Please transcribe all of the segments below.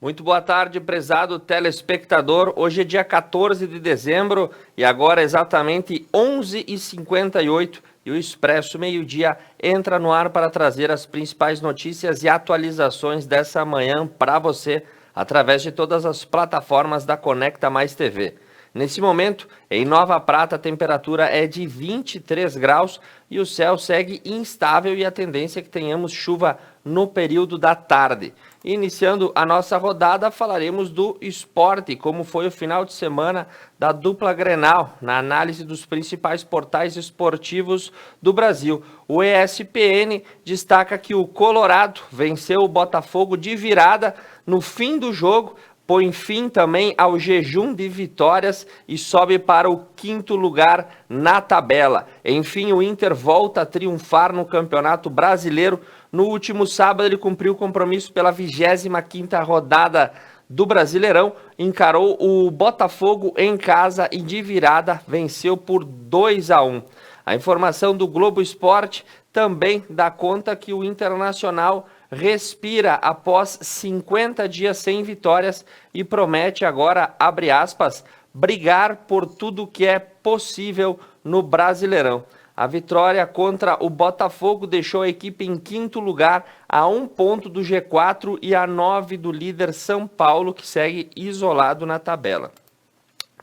Muito boa tarde, prezado telespectador. Hoje é dia 14 de dezembro e agora exatamente 11h58 e o Expresso Meio-Dia entra no ar para trazer as principais notícias e atualizações dessa manhã para você através de todas as plataformas da Conecta Mais TV. Nesse momento, em Nova Prata, a temperatura é de 23 graus e o céu segue instável e a tendência é que tenhamos chuva no período da tarde. Iniciando a nossa rodada, falaremos do esporte, como foi o final de semana da dupla Grenal, na análise dos principais portais esportivos do Brasil. O ESPN destaca que o Colorado venceu o Botafogo de virada no fim do jogo, põe fim também ao jejum de vitórias e sobe para o 5º lugar na tabela. Enfim, o Inter volta a triunfar no Campeonato Brasileiro. No último sábado, ele cumpriu o compromisso pela 25ª rodada do Brasileirão, encarou o Botafogo em casa e de virada venceu por 2-1. A informação do Globo Esporte também dá conta que o Internacional respira após 50 dias sem vitórias e promete agora, abre aspas, brigar por tudo que é possível no Brasileirão. A vitória contra o Botafogo deixou a equipe em 5º lugar, a 1 ponto do G4 e a 9 do líder São Paulo, que segue isolado na tabela.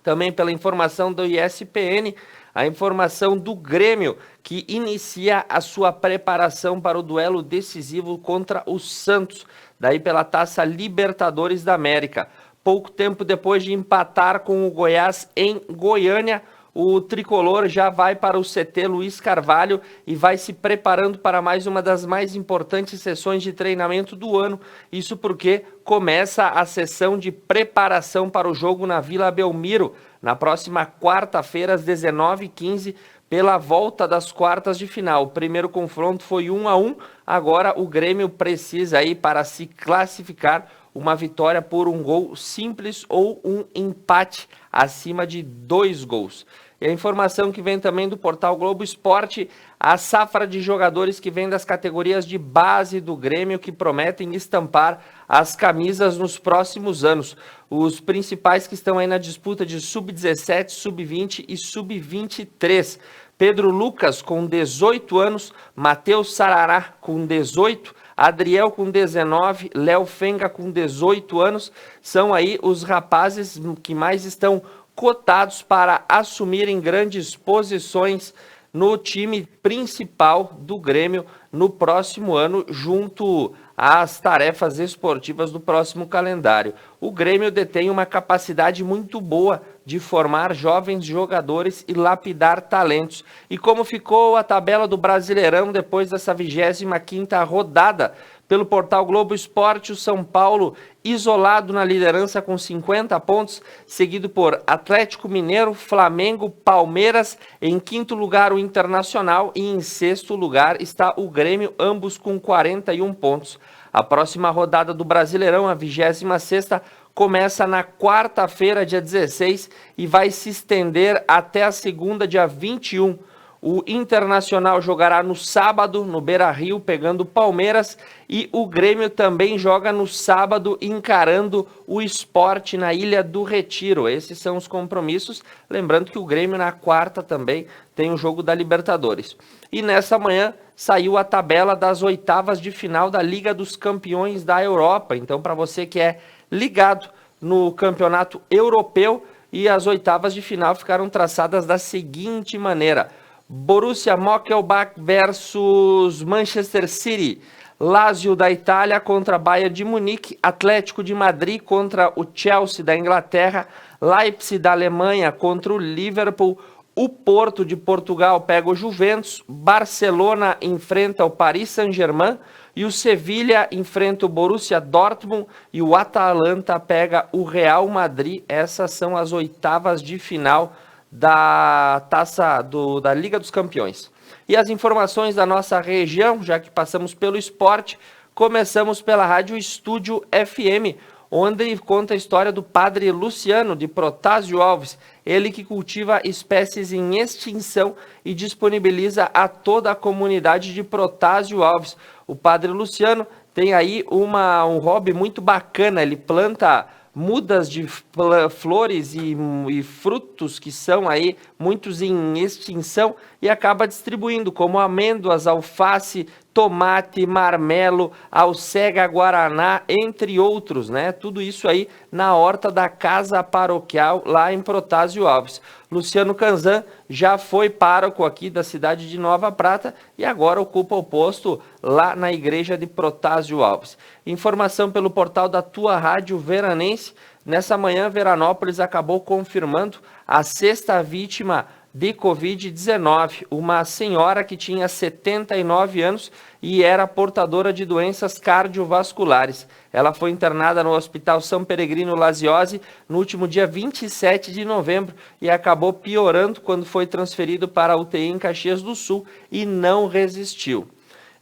Também pela informação do ESPN, a informação do Grêmio, que inicia a sua preparação para o duelo decisivo contra o Santos, daí pela Taça Libertadores da América. Pouco tempo depois de empatar com o Goiás em Goiânia, o tricolor já vai para o CT Luiz Carvalho e vai se preparando para mais uma das mais importantes sessões de treinamento do ano. Isso porque começa a sessão de preparação para o jogo na Vila Belmiro, na próxima quarta-feira, às 19h15, pela volta das quartas de final. O primeiro confronto foi 1-1, agora o Grêmio precisa aí para se classificar uma vitória por um gol simples ou um empate acima de 2 gols. E a informação que vem também do portal Globo Esporte, a safra de jogadores que vem das categorias de base do Grêmio que prometem estampar as camisas nos próximos anos. Os principais que estão aí na disputa de sub-17, sub-20 e sub-23. Pedro Lucas com 18 anos, Matheus Sarará com 18, Adriel com 19, Léo Fenga com 18 anos, são aí os rapazes que mais estão cotados para assumirem grandes posições no time principal do Grêmio no próximo ano, junto às tarefas esportivas do próximo calendário. O Grêmio detém uma capacidade muito boa de formar jovens jogadores e lapidar talentos. E como ficou a tabela do Brasileirão depois dessa 25ª rodada? Pelo portal Globo Esporte, o São Paulo isolado na liderança com 50 pontos, seguido por Atlético Mineiro, Flamengo, Palmeiras, em 5º lugar o Internacional e em 6º lugar está o Grêmio, ambos com 41 pontos. A próxima rodada do Brasileirão, a 26ª, começa na quarta-feira, dia 16, e vai se estender até a segunda, dia 21. O Internacional jogará no sábado, no Beira-Rio, pegando o Palmeiras, e o Grêmio também joga no sábado, encarando o Sport na Ilha do Retiro. Esses são os compromissos. Lembrando que o Grêmio na quarta também tem o jogo da Libertadores. E nessa manhã saiu a tabela das oitavas de final da Liga dos Campeões da Europa. Então, para você que é ligado no campeonato europeu, e as oitavas de final ficaram traçadas da seguinte maneira: Borussia Mönchengladbach versus Manchester City, Lazio da Itália contra Bayern de Munique, Atlético de Madrid contra o Chelsea da Inglaterra, Leipzig da Alemanha contra o Liverpool, o Porto de Portugal pega o Juventus, Barcelona enfrenta o Paris Saint-Germain e o Sevilha enfrenta o Borussia Dortmund e o Atalanta pega o Real Madrid. Essas são as oitavas de final da da Liga dos Campeões. E as informações da nossa região, já que passamos pelo esporte, começamos pela Rádio Estúdio FM, onde conta a história do padre Luciano de Protásio Alves, ele que cultiva espécies em extinção e disponibiliza a toda a comunidade de Protásio Alves. O padre Luciano tem aí um hobby muito bacana, ele planta mudas de flores e frutos que são aí muitos em extinção e acaba distribuindo, como amêndoas, alface, tomate, marmelo, alcega, guaraná, entre outros, né? Tudo isso aí na horta da Casa Paroquial, lá em Protásio Alves. Luciano Canzan já foi pároco aqui da cidade de Nova Prata e agora ocupa o posto lá na igreja de Protásio Alves. Informação pelo portal da Tua Rádio Veranense. Nessa manhã, Veranópolis acabou confirmando a 6ª vítima de Covid-19, uma senhora que tinha 79 anos e era portadora de doenças cardiovasculares. Ela foi internada no Hospital São Peregrino Laziose no último dia 27 de novembro e acabou piorando quando foi transferido para a UTI em Caxias do Sul e não resistiu.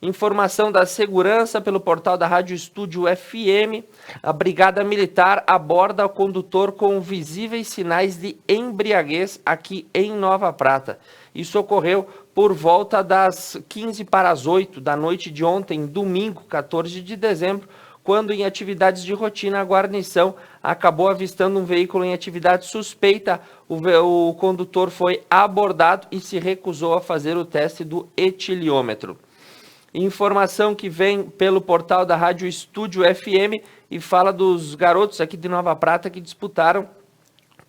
Informação da segurança pelo portal da Rádio Estúdio FM. A Brigada Militar aborda o condutor com visíveis sinais de embriaguez aqui em Nova Prata. Isso ocorreu por volta das 7:45 da noite de ontem, domingo, 14 de dezembro, quando em atividades de rotina a guarnição acabou avistando um veículo em atividade suspeita. O condutor foi abordado e se recusou a fazer o teste do etiliômetro. Informação que vem pelo portal da Rádio Estúdio FM e fala dos garotos aqui de Nova Prata que disputaram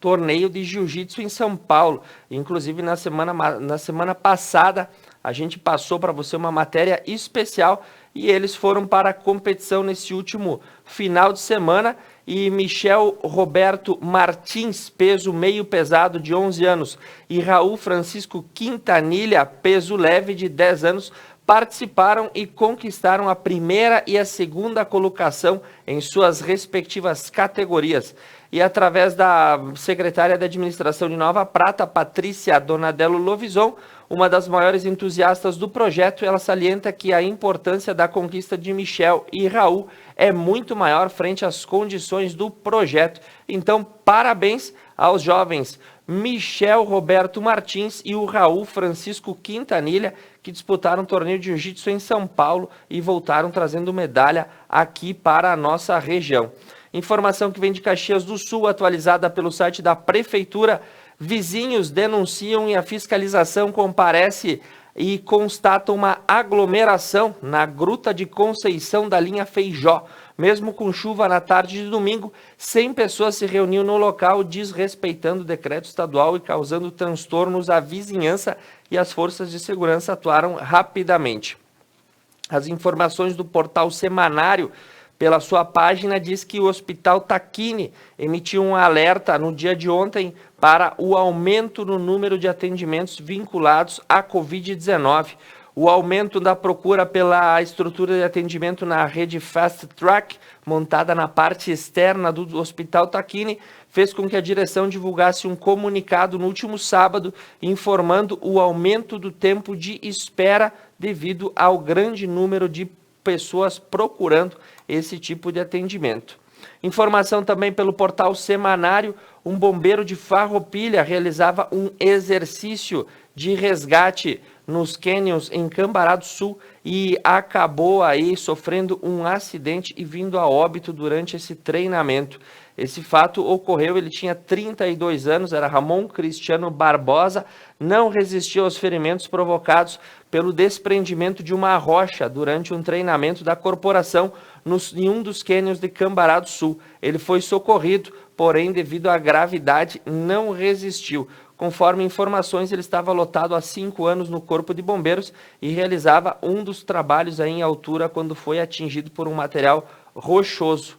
torneio de jiu-jitsu em São Paulo. Inclusive, na semana passada, a gente passou para você uma matéria especial e eles foram para a competição nesse último final de semana. E Michel Roberto Martins, peso meio pesado de 11 anos, e Raul Francisco Quintanilha, peso leve de 10 anos, participaram e conquistaram a primeira e a segunda colocação em suas respectivas categorias. E através da secretária de Administração de Nova Prata, Patrícia Donadello Lovison, uma das maiores entusiastas do projeto, ela salienta que a importância da conquista de Michel e Raul é muito maior frente às condições do projeto. Então, parabéns aos jovens Michel Roberto Martins e o Raul Francisco Quintanilha, que disputaram um torneio de jiu-jitsu em São Paulo e voltaram trazendo medalha aqui para a nossa região. Informação que vem de Caxias do Sul, atualizada pelo site da Prefeitura. Vizinhos denunciam e a fiscalização comparece e constata uma aglomeração na Gruta de Conceição da linha Feijó. Mesmo com chuva na tarde de domingo, 100 pessoas se reuniam no local, desrespeitando o decreto estadual e causando transtornos à vizinhança, e as forças de segurança atuaram rapidamente. As informações do portal Semanário, pela sua página, diz que o Hospital Taquini emitiu um alerta no dia de ontem para o aumento no número de atendimentos vinculados à Covid-19. O aumento da procura pela estrutura de atendimento na rede Fast Track, montada na parte externa do Hospital Taquini, fez com que a direção divulgasse um comunicado no último sábado, informando o aumento do tempo de espera devido ao grande número de pessoas procurando esse tipo de atendimento. Informação também pelo portal Semanário. Um bombeiro de Farroupilha realizava um exercício de resgate nos cânions em Cambará do Sul e acabou aí sofrendo um acidente e vindo a óbito durante esse treinamento. Esse fato ocorreu, ele tinha 32 anos, era Ramon Cristiano Barbosa, não resistiu aos ferimentos provocados pelo desprendimento de uma rocha durante um treinamento da corporação em um dos cânions de Cambará do Sul. Ele foi socorrido, porém, devido à gravidade, não resistiu. Conforme informações, ele estava lotado há 5 anos no Corpo de Bombeiros e realizava um dos trabalhos aí em altura quando foi atingido por um material rochoso.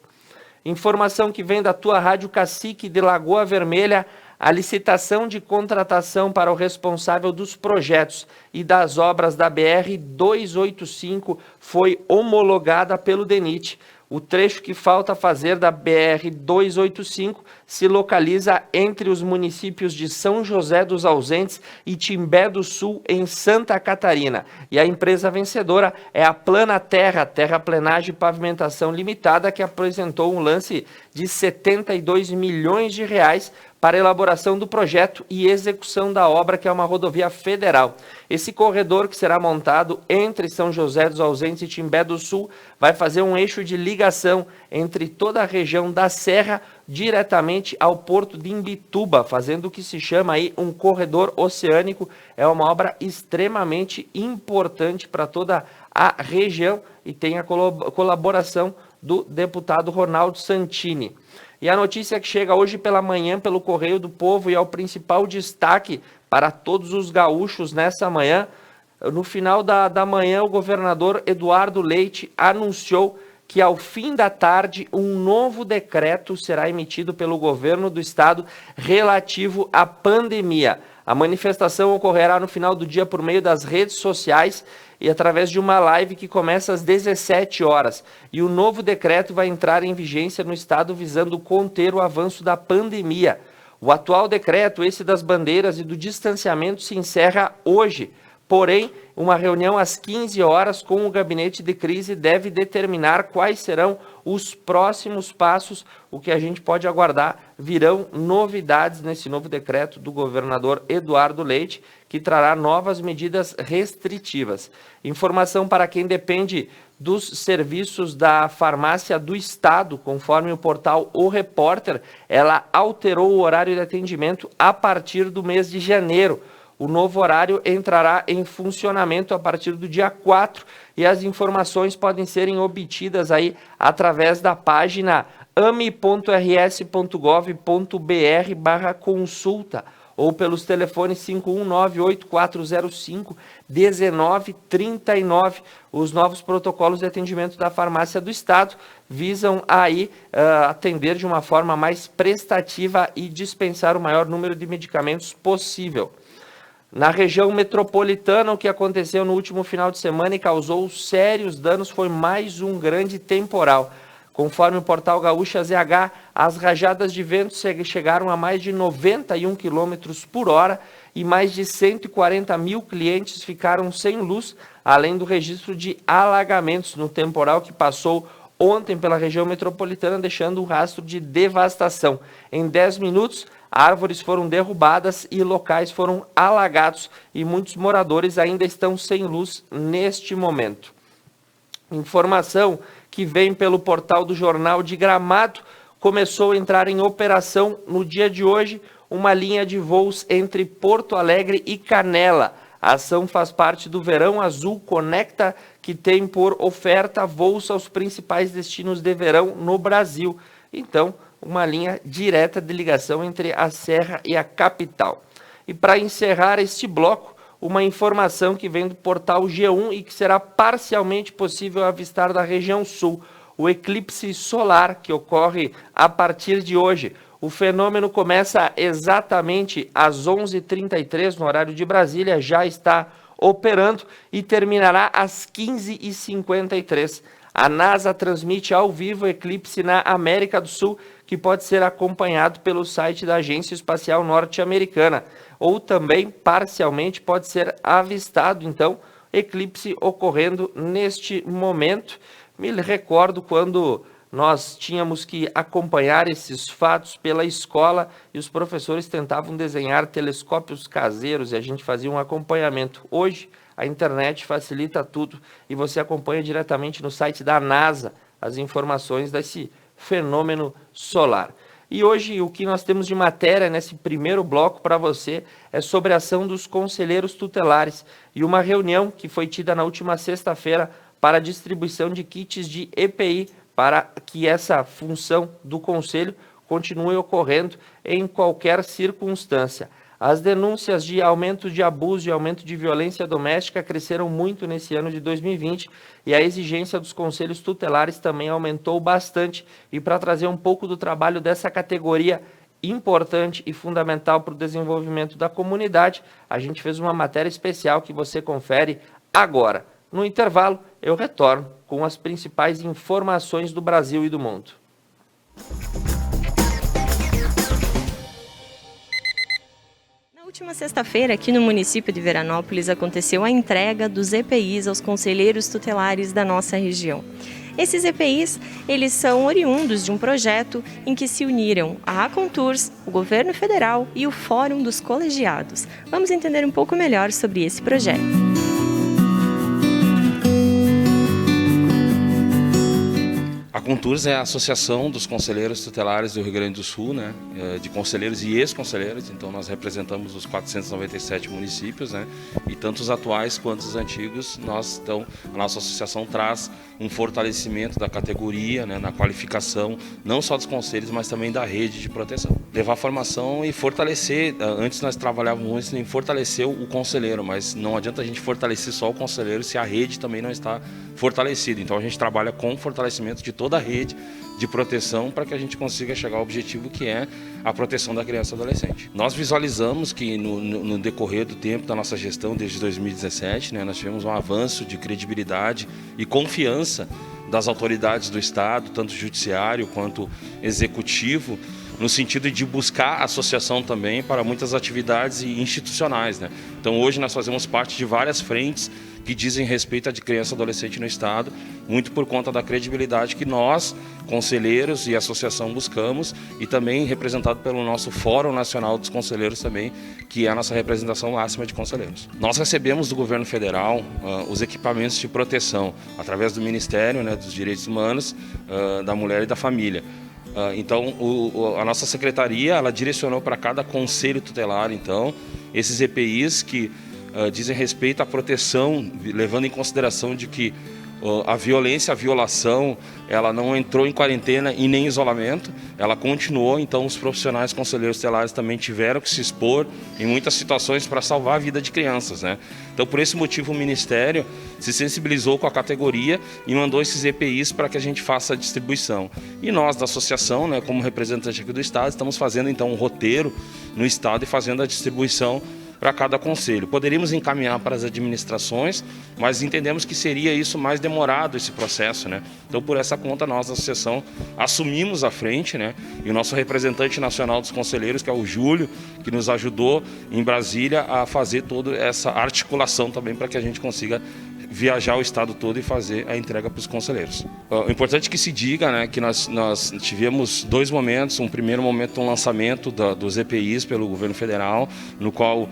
Informação que vem da Tua Rádio Cacique de Lagoa Vermelha. A licitação de contratação para o responsável dos projetos e das obras da BR-285 foi homologada pelo DENIT. O trecho que falta fazer da BR-285 se localiza entre os municípios de São José dos Ausentes e Timbé do Sul, em Santa Catarina. E a empresa vencedora é a Plana Terra, Terraplenagem e Pavimentação Limitada, que apresentou um lance de 72 milhões de reais para a elaboração do projeto e execução da obra, que é uma rodovia federal. Esse corredor, que será montado entre São José dos Ausentes e Timbé do Sul, vai fazer um eixo de ligação entre toda a região da Serra diretamente ao porto de Imbituba, fazendo o que se chama aí um corredor oceânico. É uma obra extremamente importante para toda a região e tem a colaboração do deputado Ronaldo Santini. E a notícia que chega hoje pela manhã pelo Correio do Povo e é o principal destaque para todos os gaúchos nessa manhã. No final da manhã, o governador Eduardo Leite anunciou que ao fim da tarde um novo decreto será emitido pelo governo do estado relativo à pandemia. A manifestação ocorrerá no final do dia por meio das redes sociais e através de uma live que começa às 17 horas. E o novo decreto vai entrar em vigência no estado visando conter o avanço da pandemia. O atual decreto, esse das bandeiras e do distanciamento, se encerra hoje. Porém, uma reunião às 15 horas com o gabinete de crise deve determinar quais serão os próximos passos. O que a gente pode aguardar, virão novidades nesse novo decreto do governador Eduardo Leite, que trará novas medidas restritivas. Informação para quem depende dos serviços da farmácia do estado, conforme o portal O Repórter, ela alterou o horário de atendimento a partir do mês de janeiro. O novo horário entrará em funcionamento a partir do dia 4 e as informações podem serem obtidas aí através da página ame.rs.gov.br/consulta ou pelos telefones 51984051939. Os novos protocolos de atendimento da farmácia do estado visam aí atender de uma forma mais prestativa e dispensar o maior número de medicamentos possível. Na região metropolitana, o que aconteceu no último final de semana e causou sérios danos foi mais um grande temporal. Conforme o portal Gaúcha ZH, as rajadas de vento chegaram a mais de 91 km por hora e mais de 140 mil clientes ficaram sem luz, além do registro de alagamentos no temporal que passou ontem pela região metropolitana, deixando um rastro de devastação. Em 10 minutos, árvores foram derrubadas e locais foram alagados e muitos moradores ainda estão sem luz neste momento. Informação que vem pelo portal do Jornal de Gramado: começou a entrar em operação no dia de hoje uma linha de voos entre Porto Alegre e Canela. A ação faz parte do Verão Azul Conecta, que tem por oferta voos aos principais destinos de verão no Brasil. Então, uma linha direta de ligação entre a Serra e a capital. E para encerrar este bloco, uma informação que vem do portal G1 e que será parcialmente possível avistar da região sul: o eclipse solar que ocorre a partir de hoje. O fenômeno começa exatamente às 11h33 no horário de Brasília, já está operando e terminará às 15h53. A NASA transmite ao vivo o eclipse na América do Sul, que pode ser acompanhado pelo site da Agência Espacial Norte-Americana, ou também parcialmente pode ser avistado, então, eclipse ocorrendo neste momento. Me recordo quando nós tínhamos que acompanhar esses fatos pela escola e os professores tentavam desenhar telescópios caseiros e a gente fazia um acompanhamento. Hoje, a internet facilita tudo e você acompanha diretamente no site da NASA as informações desse fenômeno solar. E hoje o que nós temos de matéria nesse primeiro bloco para você é sobre a ação dos conselheiros tutelares e uma reunião que foi tida na última sexta-feira para a distribuição de kits de EPI para que essa função do conselho continue ocorrendo em qualquer circunstância. As denúncias de aumento de abuso e aumento de violência doméstica cresceram muito nesse ano de 2020 e a exigência dos conselhos tutelares também aumentou bastante. E para trazer um pouco do trabalho dessa categoria importante e fundamental para o desenvolvimento da comunidade, a gente fez uma matéria especial que você confere agora. No intervalo, eu retorno com as principais informações do Brasil e do mundo. Na última sexta-feira, aqui no município de Veranópolis, aconteceu a entrega dos EPIs aos conselheiros tutelares da nossa região. Esses EPIs, eles são oriundos de um projeto em que se uniram a Acontours, o Governo Federal e o Fórum dos Colegiados. Vamos entender um pouco melhor sobre esse projeto. A Acontours é a Associação dos Conselheiros Tutelares do Rio Grande do Sul, né, de conselheiros e ex-conselheiros. Então nós representamos os 497 municípios, né, e tanto os atuais quanto os antigos. A nossa associação traz um fortalecimento da categoria, né, na qualificação, não só dos conselhos, mas também da rede de proteção. Levar formação e fortalecer. Antes nós trabalhávamos em fortalecer o conselheiro, mas não adianta a gente fortalecer só o conselheiro se a rede também não está fortalecida. Então a gente trabalha com fortalecimento de toda a rede de proteção para que a gente consiga chegar ao objetivo que é a proteção da criança e adolescente. Nós visualizamos que no decorrer do tempo da nossa gestão, desde 2017, né, nós tivemos um avanço de credibilidade e confiança das autoridades do Estado, tanto judiciário quanto executivo, no sentido de buscar associação também para muitas atividades institucionais, né? Então hoje nós fazemos parte de várias frentes que dizem respeito à criança e adolescente no Estado, muito por conta da credibilidade que nós, conselheiros e associação, buscamos, e também representado pelo nosso Fórum Nacional dos Conselheiros também, que é a nossa representação máxima de conselheiros. Nós recebemos do Governo Federal os equipamentos de proteção, através do Ministério, né, dos Direitos Humanos, da Mulher e da Família. Então, a nossa secretaria, ela direcionou para cada conselho tutelar, então, esses EPIs que dizem respeito à proteção, levando em consideração de que a violência, a violação, ela não entrou em quarentena e nem em isolamento, ela continuou. Então os profissionais conselheiros tutelares também tiveram que se expor em muitas situações para salvar a vida de crianças, né? Então por esse motivo o Ministério se sensibilizou com a categoria e mandou esses EPIs para que a gente faça a distribuição. E nós da associação, né, como representante aqui do Estado, estamos fazendo então um roteiro no Estado e fazendo a distribuição para cada conselho. Poderíamos encaminhar para as administrações, mas entendemos que seria isso mais demorado, esse processo, né? Então, por essa conta, nós da associação assumimos a frente, né? E o nosso representante nacional dos conselheiros, que é o Júlio, que nos ajudou em Brasília a fazer toda essa articulação também para que a gente consiga viajar o estado todo e fazer a entrega para os conselheiros. O importante é que se diga, né, que nós tivemos dois momentos. Um primeiro momento, um lançamento dos EPIs pelo governo federal, no qual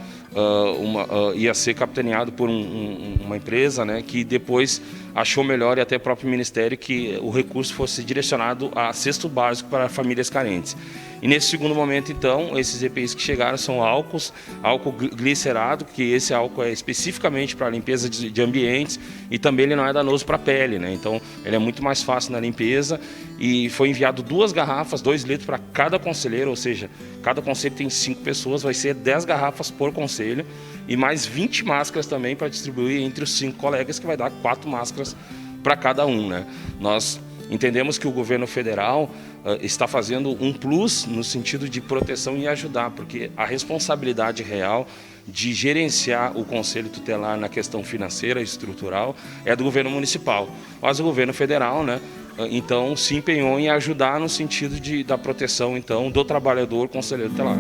ia ser capitaneado por uma empresa, né, que depois achou melhor, e até o próprio Ministério, que o recurso fosse direcionado a cesto básico para famílias carentes. E nesse segundo momento, então, esses EPIs que chegaram são álcool glicerado, que esse álcool é especificamente para a limpeza de ambientes, e também ele não é danoso para a pele, né? Então ele é muito mais fácil na limpeza, e foi enviado 2 garrafas, 2 litros para cada conselheiro, ou seja, cada conselho tem 5 pessoas, vai ser 10 garrafas por conselho, e mais 20 máscaras também para distribuir entre os 5 colegas, que vai dar 4 máscaras para cada um, né? Nós entendemos que o governo federal está fazendo um plus no sentido de proteção e ajudar, porque a responsabilidade real de gerenciar o conselho tutelar na questão financeira e estrutural é do governo municipal. Mas o governo federal, né, então, se empenhou em ajudar no sentido da proteção, então, do trabalhador conselheiro tutelar.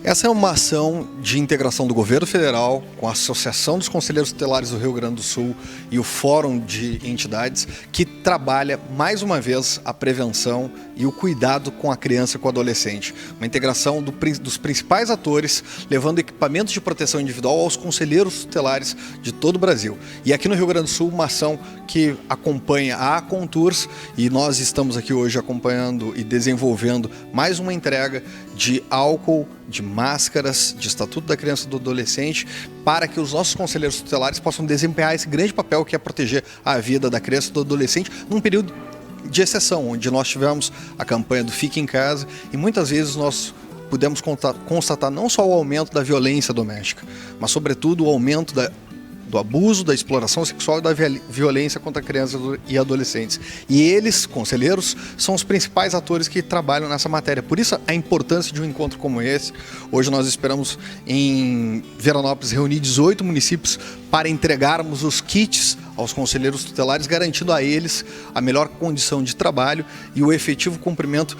Essa é uma ação de integração do governo federal com a Associação dos Conselheiros Tutelares do Rio Grande do Sul e o Fórum de Entidades, que trabalha, mais uma vez, a prevenção e o cuidado com a criança e com o adolescente. Uma integração dos principais atores, levando equipamentos de proteção individual aos conselheiros tutelares de todo o Brasil. E aqui no Rio Grande do Sul, uma ação que acompanha a Acontours, e nós estamos aqui hoje acompanhando e desenvolvendo mais uma entrega de álcool, de máscaras, de Estatuto da Criança e do Adolescente, para que os nossos conselheiros tutelares possam desempenhar esse grande papel que é proteger a vida da criança e do adolescente num período de exceção, onde nós tivemos a campanha do Fique em Casa, e muitas vezes nós pudemos constatar não só o aumento da violência doméstica, mas sobretudo o aumento do abuso, da exploração sexual e da violência contra crianças e adolescentes. E eles, conselheiros, são os principais atores que trabalham nessa matéria. Por isso a importância de um encontro como esse. Hoje nós esperamos em Veranópolis reunir 18 municípios para entregarmos os kits aos conselheiros tutelares, garantindo a eles a melhor condição de trabalho e o efetivo cumprimento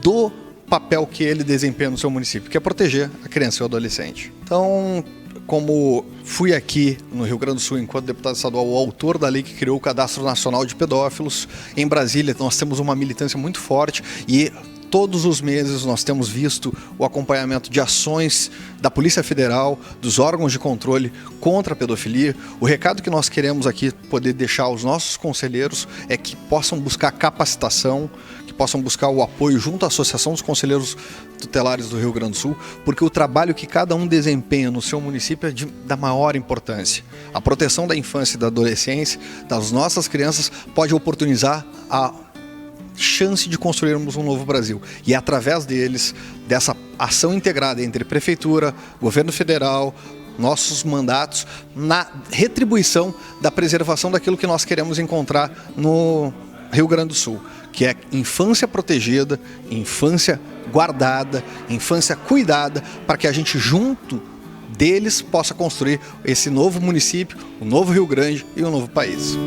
do papel que ele desempenha no seu município, que é proteger a criança e o adolescente. Então, como fui aqui no Rio Grande do Sul, enquanto deputado estadual, o autor da lei que criou o Cadastro Nacional de Pedófilos, em Brasília nós temos uma militância muito forte e todos os meses nós temos visto o acompanhamento de ações da Polícia Federal, dos órgãos de controle contra a pedofilia. O recado que nós queremos aqui poder deixar aos nossos conselheiros é que possam buscar capacitação, que possam buscar o apoio junto à Associação dos Conselheiros Tutelares do Rio Grande do Sul, porque o trabalho que cada um desempenha no seu município é da maior importância. A proteção da infância e da adolescência, das nossas crianças, pode oportunizar a chance de construirmos um novo Brasil. E é através deles, dessa ação integrada entre prefeitura, governo federal, nossos mandatos, na retribuição da preservação daquilo que nós queremos encontrar no Rio Grande do Sul, que é infância protegida, infância guardada, infância cuidada, para que a gente junto deles possa construir esse novo município, o novo Rio Grande e o novo país.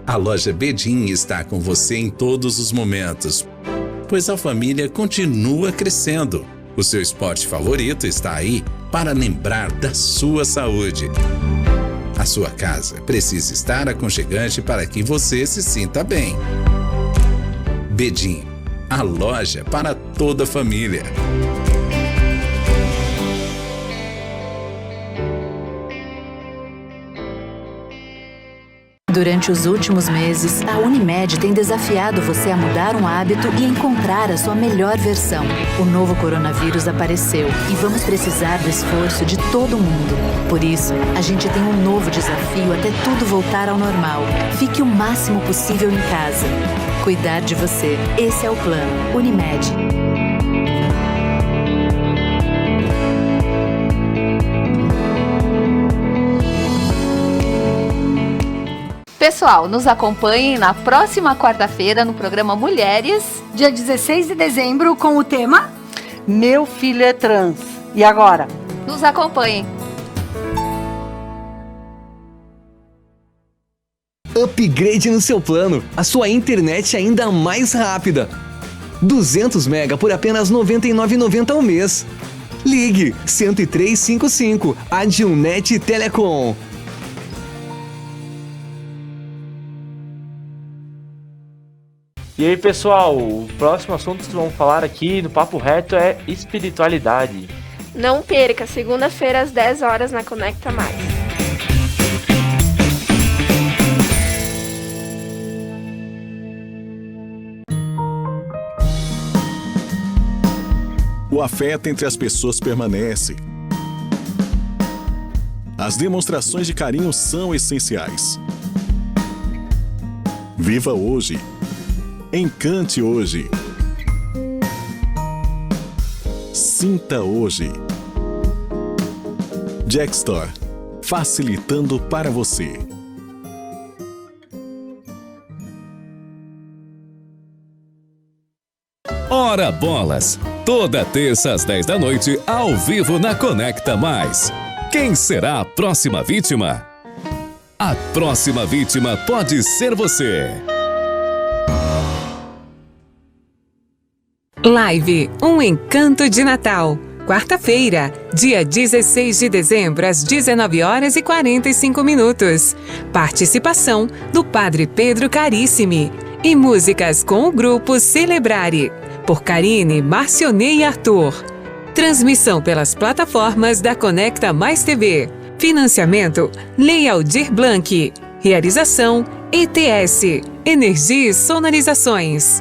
A loja Bedim está com você em todos os momentos, pois a família continua crescendo. O seu esporte favorito está aí para lembrar da sua saúde. A sua casa precisa estar aconchegante para que você se sinta bem. Bedim, a loja para toda a família. Durante os últimos meses, a Unimed tem desafiado você a mudar um hábito e encontrar a sua melhor versão. O novo coronavírus apareceu e vamos precisar do esforço de todo mundo. Por isso, a gente tem um novo desafio até tudo voltar ao normal. Fique o máximo possível em casa. Cuidar de você. Esse é o plano. Unimed. Pessoal, nos acompanhem na próxima quarta-feira no programa Mulheres, dia 16 de dezembro, com o tema Meu Filho é Trans. E agora? Nos acompanhem. Upgrade no seu plano, a sua internet ainda mais rápida. 200 MB por apenas R$ 99,90 ao mês. Ligue 10355, Adilnet Telecom. E aí, pessoal, o próximo assunto que vamos falar aqui no Papo Reto é espiritualidade. Não perca, segunda-feira às 10 horas na Conecta Mais. O afeto entre as pessoas permanece. As demonstrações de carinho são essenciais. Viva hoje. Encante hoje. Sinta hoje. Jackstore, facilitando para você. Ora bolas! Toda terça às 10 da noite, ao vivo na Conecta Mais. Quem será a próxima vítima? A próxima vítima pode ser você. Live Um Encanto de Natal. Quarta-feira, dia 16 de dezembro, às 19h45. Participação do Padre Pedro Carissimi. E músicas com o grupo Celebrare, por Karine, Marcionei e Arthur. Transmissão pelas plataformas da Conecta Mais TV. Financiamento Lei Aldir Blanc. Realização ETS, Energia e Sonorizações.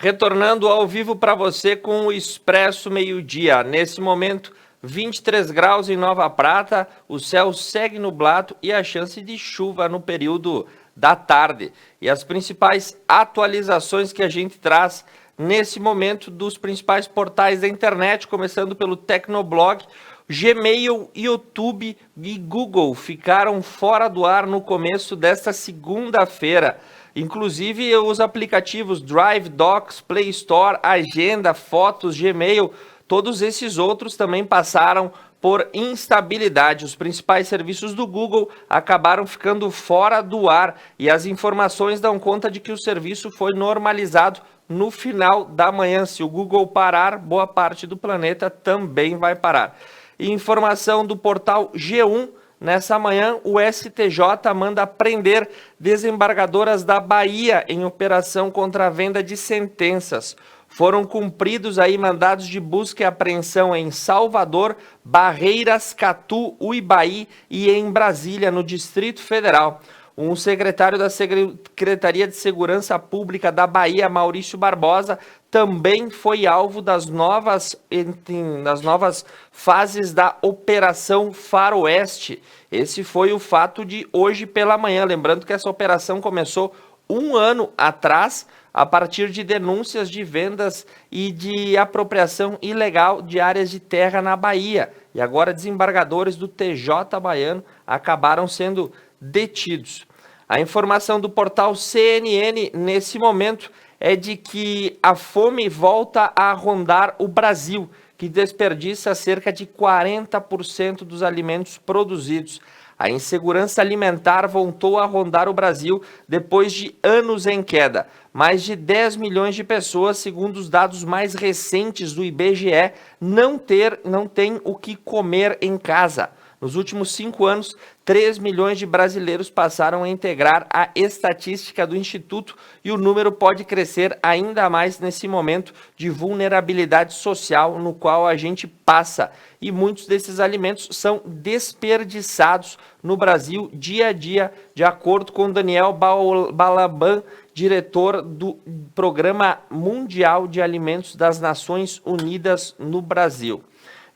Retornando ao vivo para você com o Expresso Meio-Dia. Nesse momento, 23 graus em Nova Prata, o céu segue nublado e a chance de chuva no período da tarde. E as principais atualizações que a gente traz nesse momento dos principais portais da internet, começando pelo Tecnoblog. Gmail, YouTube e Google ficaram fora do ar no começo desta segunda-feira. Inclusive os aplicativos Drive, Docs, Play Store, Agenda, Fotos, Gmail, todos esses outros também passaram por instabilidade. Os principais serviços do Google acabaram ficando fora do ar e as informações dão conta de que o serviço foi normalizado no final da manhã. Se o Google parar, boa parte do planeta também vai parar. E informação do portal G1, nessa manhã o STJ manda prender desembargadoras da Bahia em operação contra a venda de sentenças. Foram cumpridos aí mandados de busca e apreensão em Salvador, Barreiras, Catu, Uibaí e em Brasília, no Distrito Federal. Um secretário da Secretaria de Segurança Pública da Bahia, Maurício Barbosa, também foi alvo das novas fases da Operação Faroeste. Esse foi o fato de hoje pela manhã. Lembrando que essa operação começou 1 ano atrás, a partir de denúncias de vendas e de apropriação ilegal de áreas de terra na Bahia. E agora desembargadores do TJ baiano acabaram sendo detidos. A informação do portal CNN nesse momento é de que a fome volta a rondar o Brasil, que desperdiça cerca de 40% dos alimentos produzidos. A insegurança alimentar voltou a rondar o Brasil depois de anos em queda. Mais de 10 milhões de pessoas, segundo os dados mais recentes do IBGE, não têm o que comer em casa. Nos últimos 5 anos, 3 milhões de brasileiros passaram a integrar a estatística do Instituto e o número pode crescer ainda mais nesse momento de vulnerabilidade social no qual a gente passa. E muitos desses alimentos são desperdiçados no Brasil dia a dia, de acordo com Daniel Balaban, diretor do Programa Mundial de Alimentos das Nações Unidas no Brasil.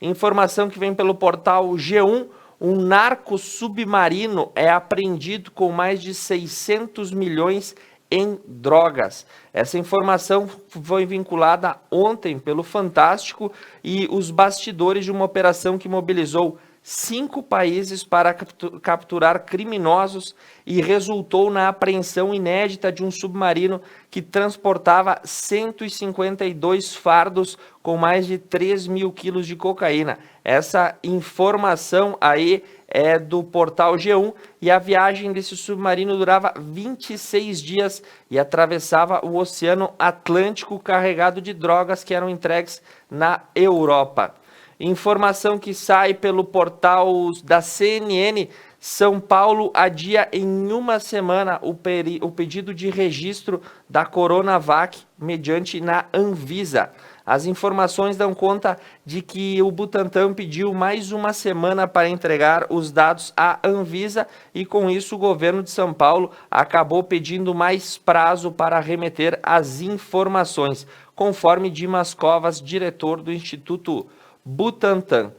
Informação que vem pelo portal G1, um narco submarino é apreendido com mais de 600 milhões em drogas. Essa informação foi vinculada ontem pelo Fantástico e os bastidores de uma operação que mobilizou 5 países para capturar criminosos e resultou na apreensão inédita de um submarino que transportava 152 fardos com mais de 3 mil quilos de cocaína. Essa informação aí é do portal G1 e a viagem desse submarino durava 26 dias e atravessava o Oceano Atlântico carregado de drogas que eram entregues na Europa. Informação que sai pelo portal da CNN, São Paulo adia em 1 semana o pedido de registro da Coronavac mediante na Anvisa. As informações dão conta de que o Butantan pediu mais 1 semana para entregar os dados à Anvisa e com isso o governo de São Paulo acabou pedindo mais prazo para remeter as informações, conforme Dimas Covas, diretor do Instituto Butantan.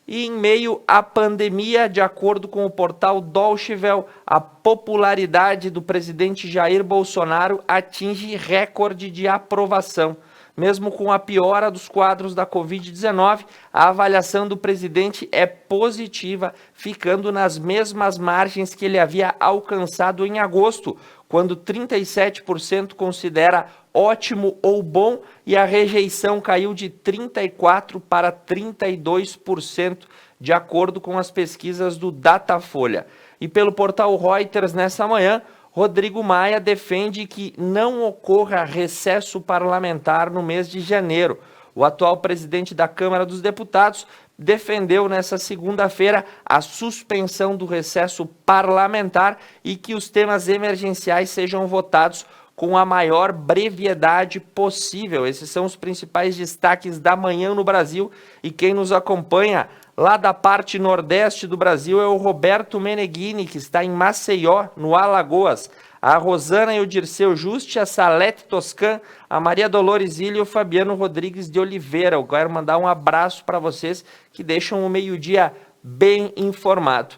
E em meio à pandemia, de acordo com o portal Deutsche Welle, a popularidade do presidente Jair Bolsonaro atinge recorde de aprovação. Mesmo com a piora dos quadros da Covid-19, a avaliação do presidente é positiva, ficando nas mesmas margens que ele havia alcançado em agosto, quando 37% considera ótimo ou bom e a rejeição caiu de 34% para 32%, de acordo com as pesquisas do Datafolha. E pelo portal Reuters, nessa manhã, Rodrigo Maia defende que não ocorra recesso parlamentar no mês de janeiro. O atual presidente da Câmara dos Deputados defendeu nessa segunda-feira a suspensão do recesso parlamentar e que os temas emergenciais sejam votados com a maior brevidade possível. Esses são os principais destaques da manhã no Brasil e quem nos acompanha lá da parte nordeste do Brasil é o Roberto Meneghini, que está em Maceió, no Alagoas. A Rosana e o Dirceu Juste, a Salete Toscan, a Maria Dolores Ilha e o Fabiano Rodrigues de Oliveira. Eu quero mandar um abraço para vocês que deixam o meio-dia bem informado.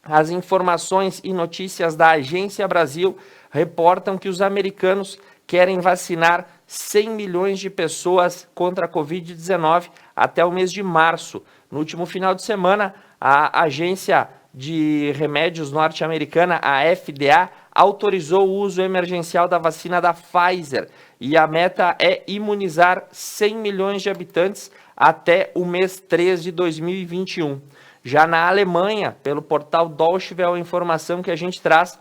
As informações e notícias da Agência Brasil reportam que os americanos querem vacinar 100 milhões de pessoas contra a Covid-19 até o mês de março. No último final de semana, a agência de remédios norte-americana, a FDA, autorizou o uso emergencial da vacina da Pfizer e a meta é imunizar 100 milhões de habitantes até o mês 3 de 2021. Já na Alemanha, pelo portal Deutsche Welle, a informação que a gente traz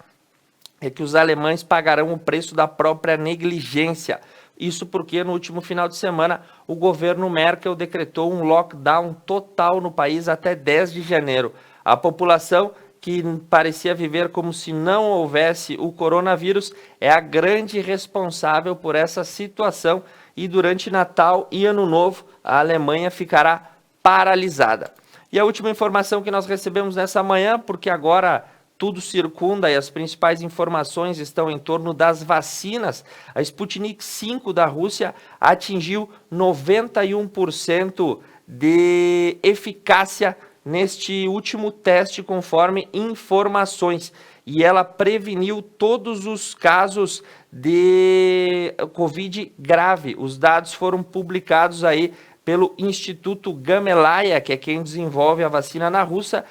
é que os alemães pagarão o preço da própria negligência. Isso porque no último final de semana o governo Merkel decretou um lockdown total no país até 10 de janeiro. A população, que parecia viver como se não houvesse o coronavírus, é a grande responsável por essa situação e durante Natal e Ano Novo a Alemanha ficará paralisada. E a última informação que nós recebemos nessa manhã, porque agora tudo circunda e as principais informações estão em torno das vacinas, a Sputnik V da Rússia atingiu 91% de eficácia neste último teste, conforme informações. E ela preveniu todos os casos de Covid grave. Os dados foram publicados aí pelo Instituto Gamaleya, que é quem desenvolve a vacina na Rússia,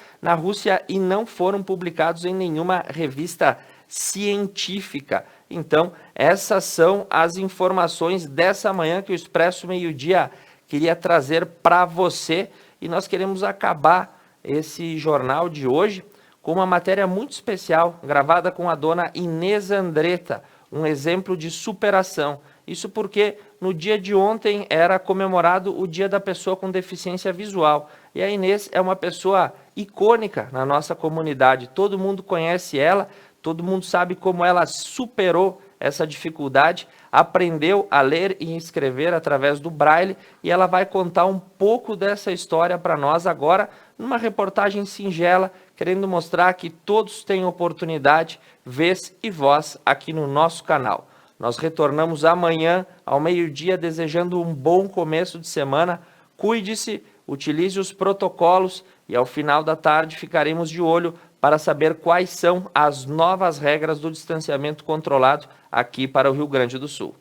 e não foram publicados em nenhuma revista científica. Então, essas são as informações dessa manhã que o Expresso Meio-Dia queria trazer para você. E nós queremos acabar esse jornal de hoje com uma matéria muito especial, gravada com a dona Inês Andretta, um exemplo de superação. Isso porque no dia de ontem era comemorado o Dia da Pessoa com Deficiência Visual. E a Inês é uma pessoa icônica na nossa comunidade. Todo mundo conhece ela, todo mundo sabe como ela superou essa dificuldade, aprendeu a ler e escrever através do Braille, e ela vai contar um pouco dessa história para nós agora, numa reportagem singela, querendo mostrar que todos têm oportunidade, vez e voz aqui no nosso canal. Nós retornamos amanhã ao meio-dia desejando um bom começo de semana. Cuide-se, utilize os protocolos e ao final da tarde ficaremos de olho para saber quais são as novas regras do distanciamento controlado aqui para o Rio Grande do Sul.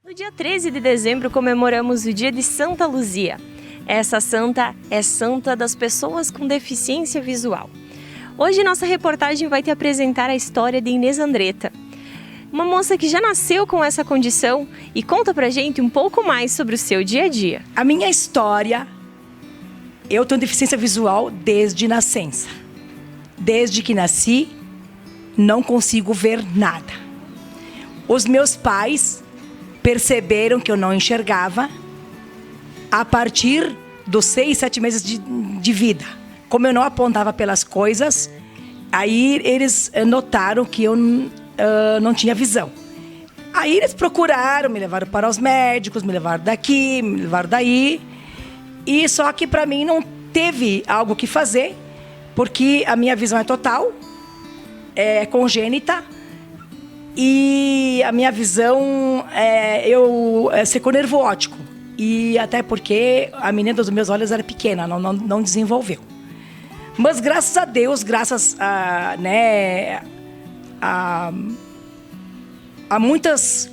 No dia 13 de dezembro comemoramos o dia de Santa Luzia. Essa santa é santa das pessoas com deficiência visual. Hoje nossa reportagem vai te apresentar a história de Inês Andretta, uma moça que já nasceu com essa condição e conta pra gente um pouco mais sobre o seu dia a dia. A minha história, eu tenho deficiência visual desde nascença. Desde que nasci, não consigo ver nada. Os meus pais perceberam que eu não enxergava a partir dos 6, 7 meses de vida. Como eu não apontava pelas coisas, aí eles notaram que eu não tinha visão. Aí eles procuraram, me levaram para os médicos, me levaram daqui, me levaram daí. E só que para mim não teve algo que fazer, porque a minha visão é total, é congênita. E a minha visão é seco nervo óptico. E até porque a menina dos meus olhos era pequena, não desenvolveu. Mas graças a Deus, graças a há muitas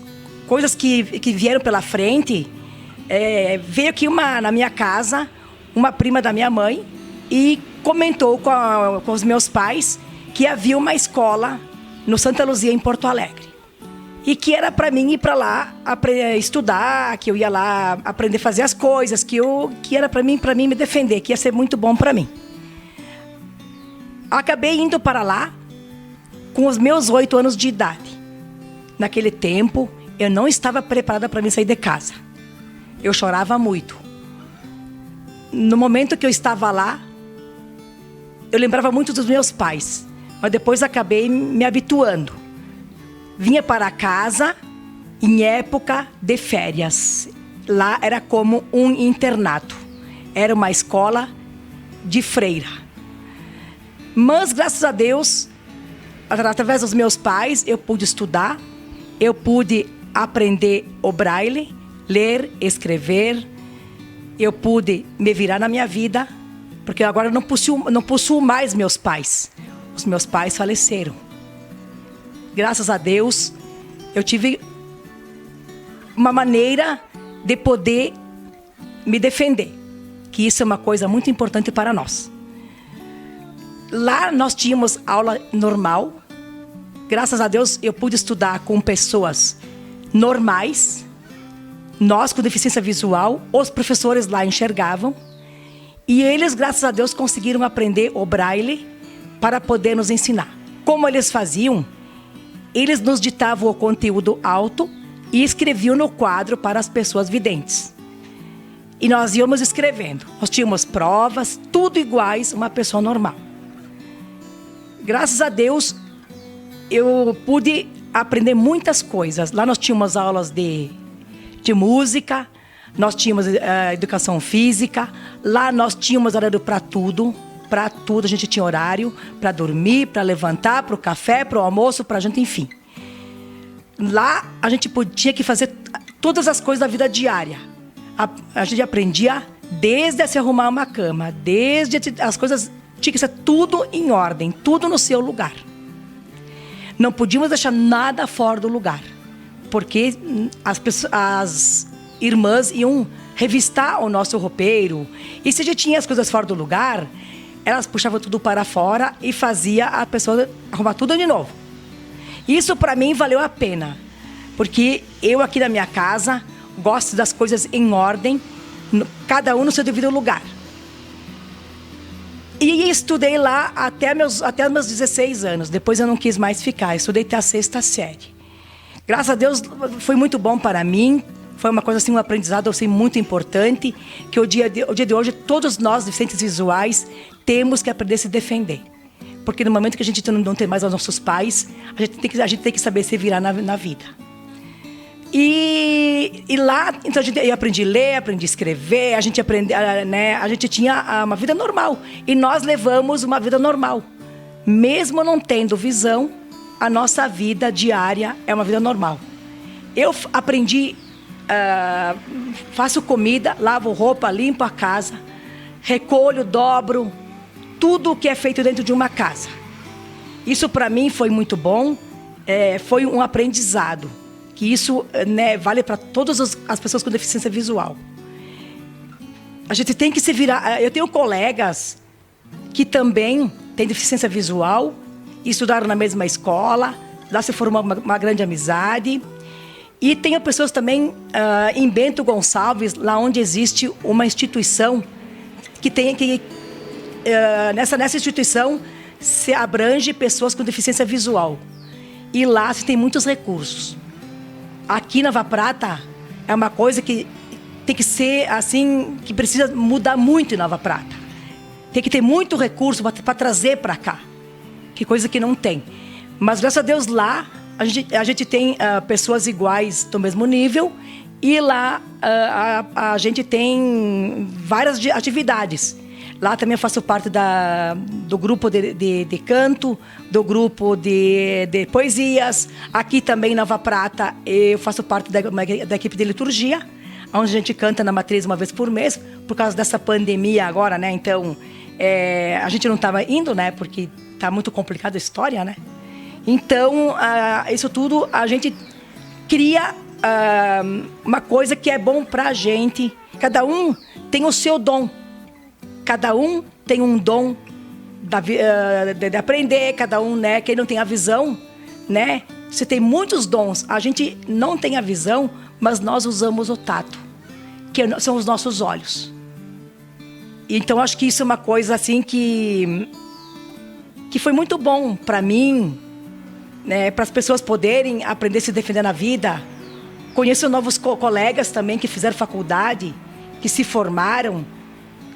coisas que vieram pela frente. Veio aqui na minha casa uma prima da minha mãe e comentou com os meus pais que havia uma escola no Santa Luzia, em Porto Alegre. E que era para mim ir para lá estudar, que eu ia lá aprender a fazer as coisas, que era para mim me defender, que ia ser muito bom para mim. Acabei indo para lá com os meus 8 anos de idade. Naquele tempo, eu não estava preparada para mim sair de casa. Eu chorava muito. No momento que eu estava lá, eu lembrava muito dos meus pais, mas depois acabei me habituando. Vinha para casa em época de férias. Lá era como um internato. Era uma escola de freira. Mas, graças a Deus, através dos meus pais, eu pude estudar, eu pude aprender o Braille, ler, escrever, eu pude me virar na minha vida, porque agora eu não possuo mais meus pais. os meus pais faleceram. Graças a Deus, eu tive uma maneira de poder me defender, que isso é uma coisa muito importante para nós. Lá nós tínhamos aula normal. Graças a Deus, eu pude estudar com pessoas normais. Nós, com deficiência visual, os professores lá enxergavam. E eles, graças a Deus, conseguiram aprender o braille para poder nos ensinar. Como eles faziam? Eles nos ditavam o conteúdo alto e escreviam no quadro para as pessoas videntes. E nós íamos escrevendo. Nós tínhamos provas, tudo iguais a uma pessoa normal. Graças a Deus, eu pude aprender muitas coisas. Lá nós tínhamos aulas de música, nós tínhamos educação física, lá nós tínhamos horário para tudo, a gente tinha horário para dormir, para levantar, para o café, para o almoço, para a gente, enfim. Lá a gente tinha que fazer todas as coisas da vida diária. A gente aprendia desde se arrumar uma cama, desde as coisas, tinha que ser tudo em ordem, tudo no seu lugar. Não podíamos deixar nada fora do lugar, porque as irmãs iam revistar o nosso roupeiro. E se a gente tinha as coisas fora do lugar, elas puxavam tudo para fora e fazia a pessoa arrumar tudo de novo. Isso para mim valeu a pena, porque eu aqui na minha casa gosto das coisas em ordem, cada um no seu devido lugar. E estudei lá até meus 16 anos. Depois eu não quis mais ficar. Estudei até a 6ª série. Graças a Deus foi muito bom para mim. Foi uma coisa assim, um aprendizado assim, muito importante. Que o dia de hoje, todos nós, deficientes visuais, temos que aprender a se defender. Porque no momento que a gente não tem mais os nossos pais, a gente tem que saber se virar na vida. E lá, então eu aprendi a ler, aprendi a escrever, a gente tinha uma vida normal. E nós levamos uma vida normal. Mesmo não tendo visão, a nossa vida diária é uma vida normal. Eu aprendi, faço comida, lavo roupa, limpo a casa, recolho, dobro, tudo o que é feito dentro de uma casa. Isso para mim foi muito bom, foi um aprendizado. Que isso vale para todas as pessoas com deficiência visual. A gente tem que se virar. Eu tenho colegas que também têm deficiência visual, estudaram na mesma escola, lá se formou uma grande amizade. E tenho pessoas também em Bento Gonçalves, lá onde existe uma instituição que tem que... nessa instituição se abrange pessoas com deficiência visual. E lá se tem muitos recursos. Aqui na Nova Prata é uma coisa que tem que ser assim, que precisa mudar muito em Nova Prata. Tem que ter muito recurso para trazer para cá, que coisa que não tem. Mas graças a Deus lá a gente tem pessoas iguais do mesmo nível e lá a gente tem várias atividades. Lá também eu faço parte do grupo de canto, do grupo de poesias. Aqui também, em Nova Prata, eu faço parte da equipe de liturgia, onde a gente canta na matriz uma vez por mês, por causa dessa pandemia agora, né? Então, a gente não estava indo, né? Porque está muito complicada a história, né? Então, isso tudo, a gente cria uma coisa que é bom para a gente. Cada um tem o seu dom. Cada um tem um dom de aprender, cada um, né? Quem não tem a visão, né? Você tem muitos dons. A gente não tem a visão, mas nós usamos o tato, que são os nossos olhos. Então, acho que isso é uma coisa assim que foi muito bom para mim, né? Para as pessoas poderem aprender a se defender na vida. Conheço novos colegas também que fizeram faculdade, que se formaram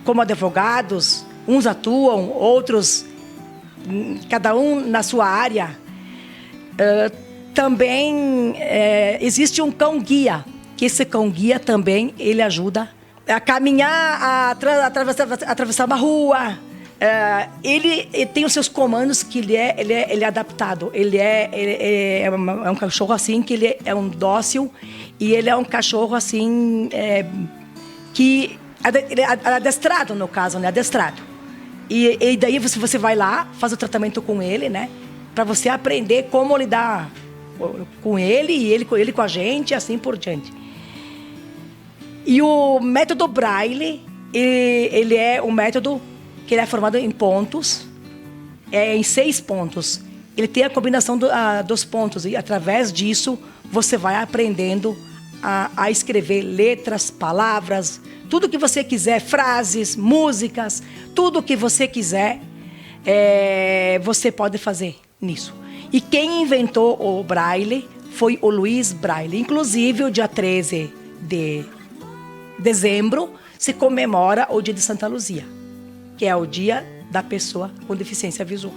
como advogados, uns atuam, outros, cada um na sua área. Também existe um cão-guia, que esse cão-guia também, ele ajuda a caminhar, a atravessar uma rua. Ele tem os seus comandos que ele é adaptado. Ele é um cachorro assim, que ele é um dócil, e ele é um cachorro assim, que... Ele é adestrado, no caso, né? Adestrado. E daí você vai lá, faz o tratamento com ele, né? Para você aprender como lidar com ele e ele com a gente, assim por diante. E o método Braille, ele é um método que ele é formado em pontos, em 6 pontos. Ele tem a combinação dos pontos e através disso você vai aprendendo a escrever letras, palavras, tudo que você quiser, frases, músicas, tudo que você quiser, você pode fazer nisso. E quem inventou o Braille foi o Luiz Braille. Inclusive, o dia 13 de dezembro se comemora o dia de Santa Luzia, que é o dia da pessoa com deficiência visual.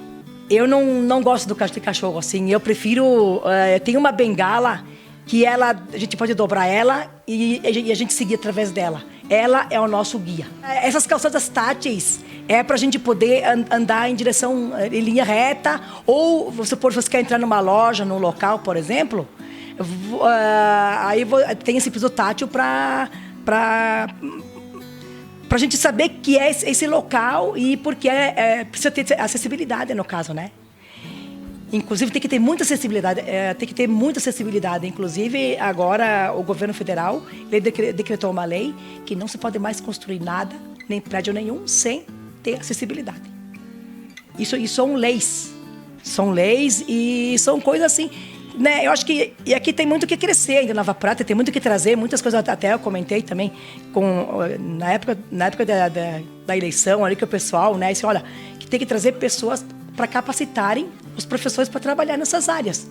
Eu não gosto do de cachorro assim, eu prefiro... tem uma bengala que a gente pode dobrar ela e a gente seguir através dela. Ela é o nosso guia. Essas calçadas táteis é para a gente poder andar em direção, em linha reta, ou você quer entrar numa loja, num local, por exemplo, aí tem esse piso tátil para a gente saber que é esse local e porque precisa ter acessibilidade no caso, né? Inclusive tem que ter muita acessibilidade, Inclusive agora o governo federal decretou uma lei que não se pode mais construir nada, nem prédio nenhum, sem ter acessibilidade. Isso são leis e são coisas assim, né? Eu acho que e aqui tem muito que crescer ainda, Nova Prata tem muito que trazer, muitas coisas até eu comentei também na época da eleição ali que o pessoal, né, disse, olha, que tem que trazer pessoas para capacitarem os professores para trabalhar nessas áreas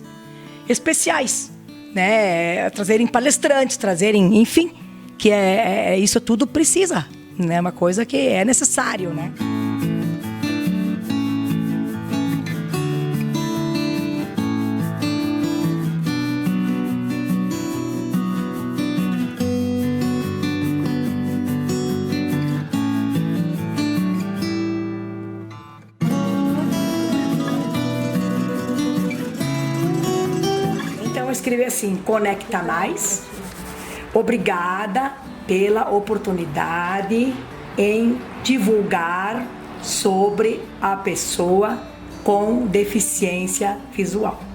especiais, né? Trazerem palestrantes, enfim, que isso tudo precisa, né? Uma coisa que é necessário, né? Escrever assim, Conecta Mais. Obrigada pela oportunidade em divulgar sobre a pessoa com deficiência visual.